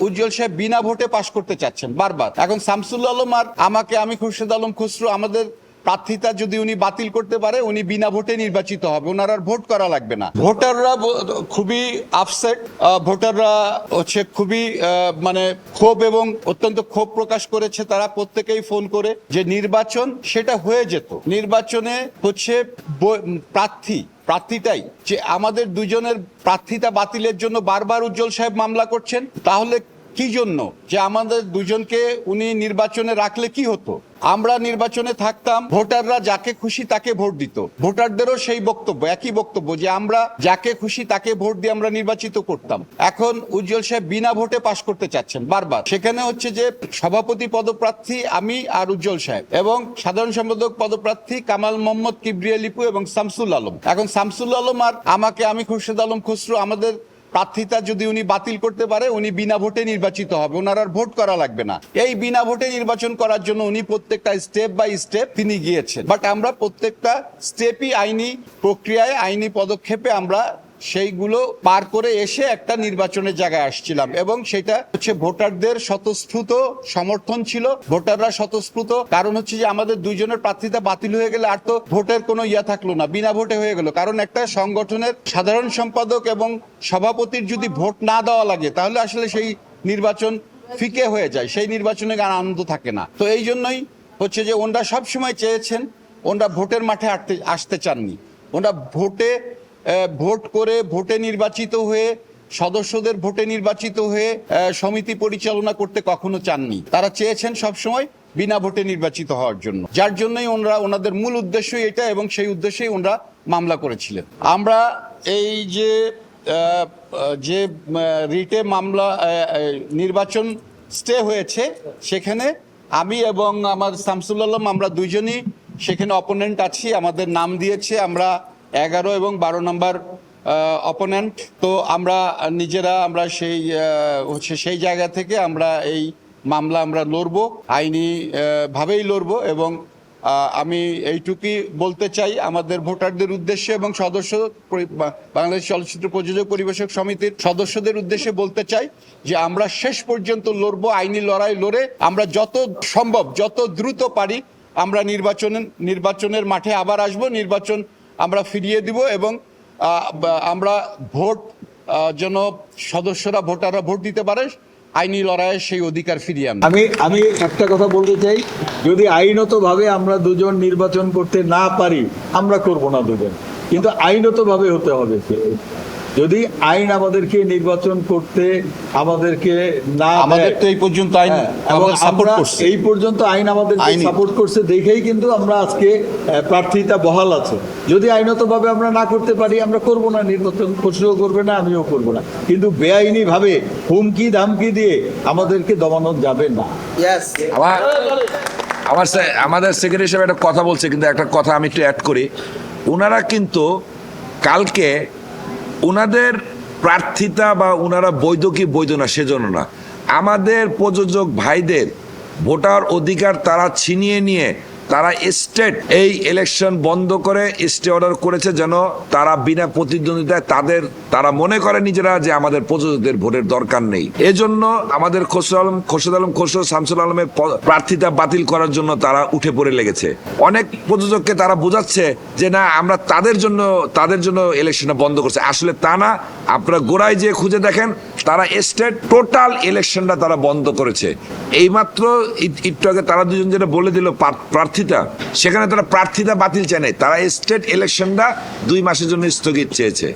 উজ্জ্বল সাহেব বিনা ভোটে পাশ করতে চাচ্ছেন বারবার। এখন শামসুল আলম আর আমি খুরশেদ আলম খসরু আমাদের প্রার্থিতা যদি উনি বাতিল করতে পারে উনি বিনা ভোটে নির্বাচিত হবে, ওনার আর ভোট করা লাগবে না। ভোটাররা খুবই আপসেট, ভোটাররা খুবই মানে ক্ষোভ এবং অত্যন্ত ক্ষোভ প্রকাশ করেছে। তারা প্রত্যেকেই ফোন করে যে নির্বাচন সেটা হয়ে যেত, নির্বাচনে প্রার্থীটাই যে আমাদের দুজনের প্রার্থিতা বাতিলের জন্য বারবার উজ্জ্বল সাহেব মামলা করছেন। তাহলে কি জন্য যে আমাদের দুজনকে উনি নির্বাচনে রাখলে কি হতো? আমরা নির্বাচনে থাকতাম, ভোটাররা যাকে খুশি তাকে ভোট দিত। ভোটারদেরও সেই বক্তব্য, একই বক্তব্য যে আমরা যাকে খুশি তাকে ভোট দিয়ে আমরা নির্বাচিত করতাম। এখন উজ্জ্বল সাহেব বিনা ভোটে পাশ করতে চাচ্ছেন বারবার। সেখানে যে সভাপতি পদপ্রার্থী আমি আর উজ্জ্বল সাহেব এবং সাধারণ সম্পাদক পদপ্রার্থী কামাল মোহাম্মদ কিবরিয়া লিপু এবং শামসুল আলম। এখন শামসুল আলম আর আমি খুরশেদ আলম খসরু আমাদের প্রার্থিতা যদি উনি বাতিল করতে পারে উনি বিনা ভোটে নির্বাচিত হবে, ওনার আর ভোট করা লাগবে না। এই বিনা ভোটে নির্বাচন করার জন্য উনি প্রত্যেকটা স্টেপ বাই স্টেপ তিনি গিয়েছেন। বাট আমরা প্রত্যেকটা স্টেপই আইনি প্রক্রিয়ায়, আইনি পদক্ষেপে আমরা সেইগুলো পার করে এসে একটা নির্বাচনের জায়গায় আসছিলাম এবং সেটা ভোটারদের স্বতঃস্ফূর্ত সমর্থন ছিল। ভোটাররা স্বতঃস্ফূর্ত, কারণ যে আমাদের দুইজনের প্রার্থিতা বাতিল হয়ে গেলে আর তো ভোটের কোনো থাকলো না, বিনা ভোটে হয়ে গেল। কারণ একটা সংগঠনের সাধারণ সম্পাদক এবং সভাপতির যদি ভোট না দেওয়া লাগে তাহলে আসলে সেই নির্বাচন ফিকে হয়ে যায়, সেই নির্বাচনে আর আনন্দ থাকে না। তো এই জন্যই যে ওনারা সবসময় চেয়েছেন, ওনারা ভোটের মাঠে আসতে চাননি। ওনারা ভোট করে ভোটে নির্বাচিত হয়ে সদস্যদের ভোটে নির্বাচিত হয়ে সমিতি পরিচালনা করতে কখনো চাননি। তারা চেয়েছেন সবসময় বিনা ভোটে নির্বাচিত হওয়ার জন্য, যার জন্যই ওনাদের মূল উদ্দেশ্যই এটা এবং সেই উদ্দেশ্যেই ওনারা মামলা করেছিলেন। আমরা এই যে রিটে মামলা নির্বাচন স্টে হয়েছে সেখানে আমি এবং আমার শামসুল আলম আমরা দুইজনই সেখানে অপোনেন্ট আছি। আমাদের নাম দিয়েছে, আমরা 11 এবং 12 নম্বর অপোনেন্ট। তো আমরা নিজেরা আমরা সেই জায়গা থেকে আমরা এই মামলা আমরা লড়বো, আইনি ভাবেই লড়বো। এবং আমি এইটুকুই বলতে চাই আমাদের ভোটারদের উদ্দেশ্যে এবং বাংলাদেশ চলচ্চিত্র প্রযোজক পরিবেশক সমিতির সদস্যদের উদ্দেশ্যে বলতে চাই যে আমরা শেষ পর্যন্ত লড়বো, আইনি লড়াই লড়ে আমরা যত সম্ভব যত দ্রুত পারি আমরা নির্বাচনের মাঠে আবার আসব, নির্বাচন আমরা ফিরিয়ে দিব এবং আমরা ভোট যেন ভোটাররা ভোট দিতে পারে, আইনি লড়াইয়ের সেই অধিকার ফিরিয়ে আনবো। আমি একটা কথা বলতে চাই, যদি আইনতভাবে আমরা দুজন নির্বাচন করতে না পারি আমরা করব না দুজন, কিন্তু আইনতভাবে হতে হবে। যদি আইন আমাদেরকে নির্বাচন করতে আমাদেরকে না, আমাদের তো এই পর্যন্ত আইন সাপোর্ট করছে, এই পর্যন্ত আইন আমাদের সাপোর্ট করছে দেখেই কিন্তু আমরা আজকে প্রার্থিতা বহাল আছে। যদি আইনতভাবে আমরা না করতে পারি আমরা করব না নির্বাচন, খসরুও করবে না, আমিও করব না। কিন্তু বেআইনি ভাবে হুমকি ধামকি দিয়ে আমাদেরকে দমানো যাবে না। আমাদের সেক্রেটারি সাহেব একটা কথা বলছে, কিন্তু একটা কথা আমি একটু অ্যাড করি। ওনারা কিন্তু কালকে ওনাদের প্রার্থিতা বা ওনারা বৈধ কি বৈধ না সেজন্য না, আমাদের প্রযোজক ভাইদের ভোটার অধিকার তারা ছিনিয়ে নিয়ে তারা স্টেট এই ইলেকশন বন্ধ করে স্টে অর্ডার করেছে, যেন তারা বিনা প্রতিদ্বন্দ্বিতায় তারা মনে করে নিজেরা যে আমাদের প্রযোজকদের ভোটের দরকার নেই। এজন্য আমাদের খসরু শামসুল আলমের প্রার্থিতা বাতিল করার জন্য তারা উঠে পড়ে লেগেছে। অনেক প্রযোজককে তারা বোঝাচ্ছে যে না আমরা তাদের জন্য ইলেকশনটা বন্ধ করছে, আসলে তা না। আপনারা গোড়ায় যে খুঁজে দেখেন তারা স্টেট টোটাল ইলেকশনটা তারা বন্ধ করেছে। এইমাত্র একটু আগে তারা দুজন যেটা বলে দিল প্রার্থিতা, সেখানে তারা প্রার্থিতা বাতিল চায় নাই, তারা স্টেট ইলেকশনটা 2 মাসের জন্য স্থগিত চেয়েছে।